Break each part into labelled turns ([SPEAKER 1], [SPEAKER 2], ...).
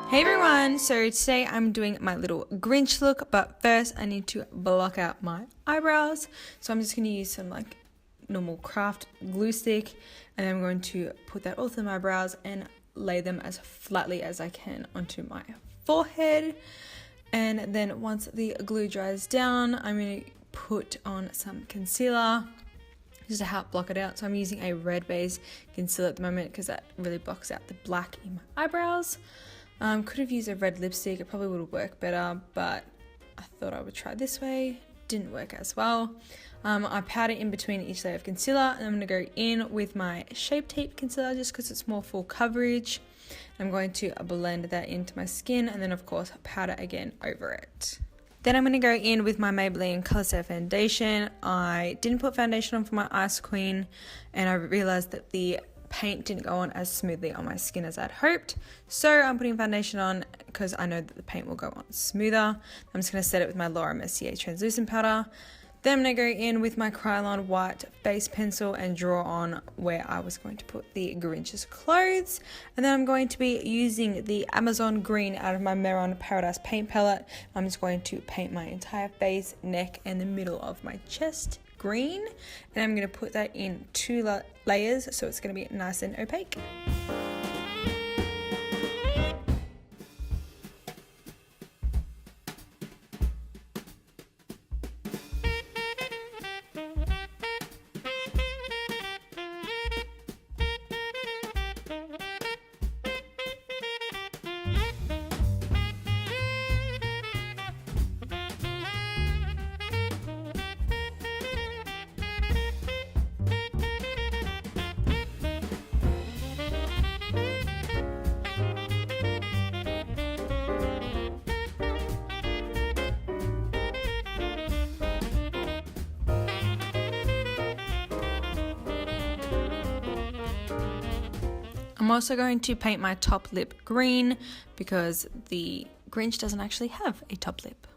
[SPEAKER 1] Hey everyone, so today I'm doing my little Grinch look, but first I need to block out my eyebrows. So I'm just going to use some like normal craft glue stick, and I'm going to put that all through my brows and lay them as flatly as I can onto my forehead. And then once the glue dries down, I'm going to put on some concealer just to help block it out. So I'm using a red base concealer at the moment because that really blocks out the black in my eyebrows. Could have used a red lipstick, it probably would have worked better, but I thought I would try this way. Didn't work as well. I powder in between each layer of concealer, and I'm going to go in with my Shape Tape concealer just because it's more full coverage. I'm going to blend that into my skin and then of course powder again over it. Then I'm going to go in with my Maybelline Color Stay foundation. I didn't put foundation on for my Ice Queen, and I realized that the paint didn't go on as smoothly on my skin as I'd hoped. So I'm putting foundation on because I know that the paint will go on smoother. I'm just going to set it with my Laura Mercier translucent powder. Then I'm going to go in with my Krylon white base pencil and draw on where I was going to put the Grinch's clothes. And then I'm going to be using the Amazon green out of my Meron Paradise paint palette. I'm just going to paint my entire face, neck, and the middle of my chest green. And I'm going to put that in two layers so it's going to be nice and opaque. I'm also going to paint my top lip green because the Grinch doesn't actually have a top lip.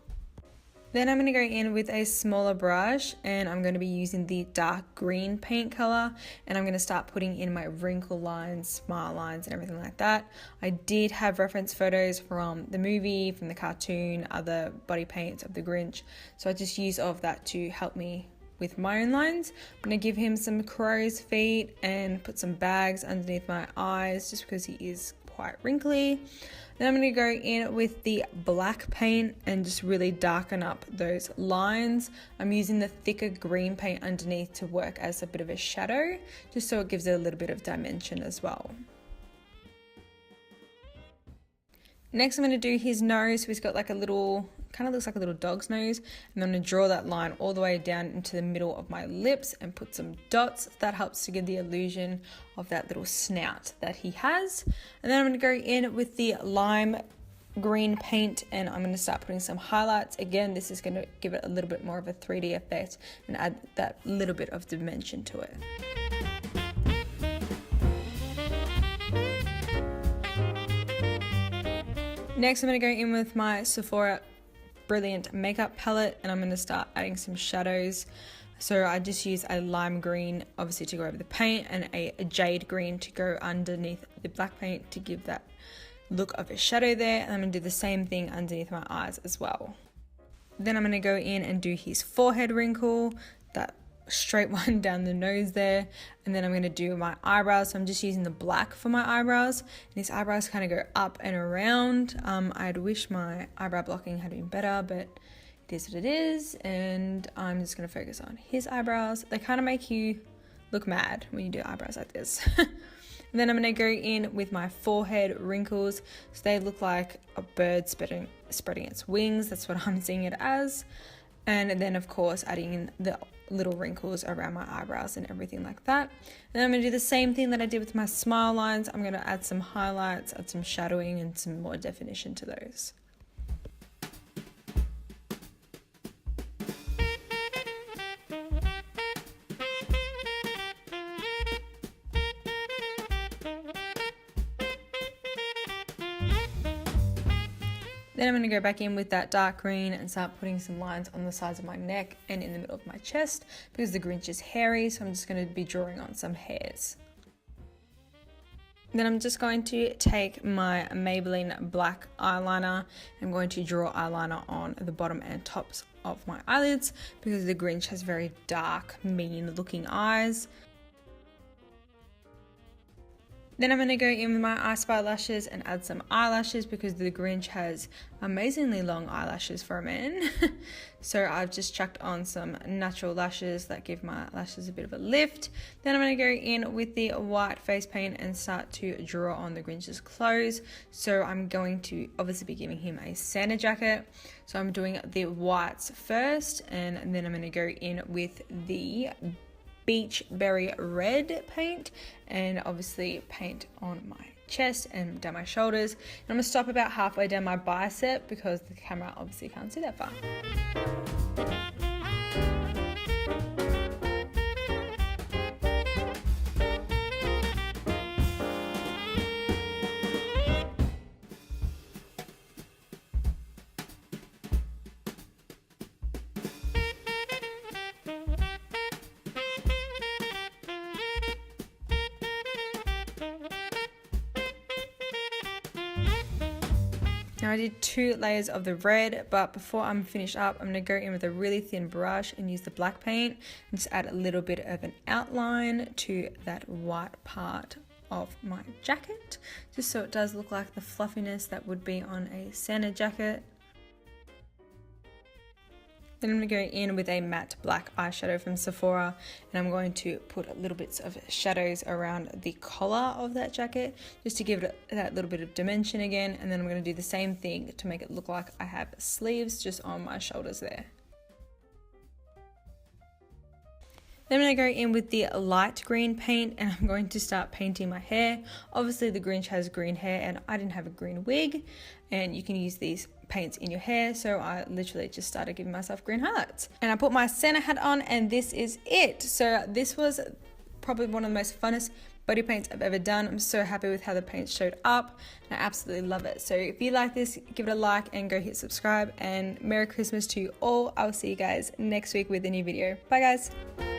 [SPEAKER 1] Then I'm going to go in with a smaller brush, and I'm going to be using the dark green paint color, and I'm going to start putting in my wrinkle lines, smile lines, and everything like that. I did have reference photos from the movie, from the cartoon, other body paints of the Grinch, so I just used all of that to help me with my own lines. I'm going to give him some crow's feet and put some bags underneath my eyes just because he is quite wrinkly. Then I'm going to go in with the black paint and just really darken up those lines. I'm using the thicker green paint underneath to work as a bit of a shadow, just so it gives it a little bit of dimension as well. Next I'm going to do his nose. So he's got like a little, kind of looks like a little dog's nose, and I'm going to draw that line all the way down into the middle of my lips and put some dots. That helps to give the illusion of that little snout that he has. And then I'm going to go in with the lime green paint, and I'm going to start putting some highlights. Again, this is going to give it a little bit more of a 3D effect and add that little bit of dimension to it. Next, I'm going to go in with my Sephora Brilliant Makeup Palette, and I'm going to start adding some shadows. So I just use a lime green, obviously, to go over the paint, and a jade green to go underneath the black paint to give that look of a shadow there. And I'm going to do the same thing underneath my eyes as well. Then I'm going to go in and do his forehead wrinkle, that straight one down the nose there, and then I'm going to do my eyebrows. So I'm just using the black for my eyebrows, and his eyebrows kind of go up and around. I'd wish my eyebrow blocking had been better, but it is what it is, and I'm just going to focus on his eyebrows. They kind of make you look mad when you do eyebrows like this. And then I'm going to go in with my forehead wrinkles, so they look like a bird spreading its wings. That's what I'm seeing it as. And then of course adding in the little wrinkles around my eyebrows and everything like that. And then I'm going to do the same thing that I did with my smile lines. I'm going to add some highlights, add some shadowing and some more definition to those. Then I'm going to go back in with that dark green and start putting some lines on the sides of my neck and in the middle of my chest because the Grinch is hairy, so I'm just going to be drawing on some hairs. Then I'm just going to take my Maybelline black eyeliner. I'm going to draw eyeliner on the bottom and tops of my eyelids because the Grinch has very dark, mean looking eyes. Then I'm going to go in with my I Spy lashes and add some eyelashes because the Grinch has amazingly long eyelashes for a man. So I've just chucked on some natural lashes that give my lashes a bit of a lift. Then I'm going to go in with the white face paint and start to draw on the Grinch's clothes. So I'm going to obviously be giving him a Santa jacket. So I'm doing the whites first, and then I'm going to go in with the Beach Berry Red paint and obviously paint on my chest and down my shoulders. And I'm going to stop about halfway down my bicep because the camera obviously can't see that far. Now I did 2 layers of the red, but before I'm finished up, I'm going to go in with a really thin brush and use the black paint and just add a little bit of an outline to that white part of my jacket, just so it does look like the fluffiness that would be on a Santa jacket. Then I'm going to go in with a matte black eyeshadow from Sephora, and I'm going to put little bits of shadows around the collar of that jacket just to give it that little bit of dimension again. And then I'm going to do the same thing to make it look like I have sleeves just on my shoulders there. Then I'm going to go in with the light green paint and I'm going to start painting my hair. Obviously the Grinch has green hair and I didn't have a green wig, and you can use these paints in your hair, so I literally just started giving myself green highlights. And I put my Santa hat on and this is it. So this was probably one of the most funnest body paints I've ever done. I'm so happy with how the paint showed up and I absolutely love it. So if you like this, give it a like and go hit subscribe, and Merry Christmas to you all. I will see you guys next week with a new video. Bye guys.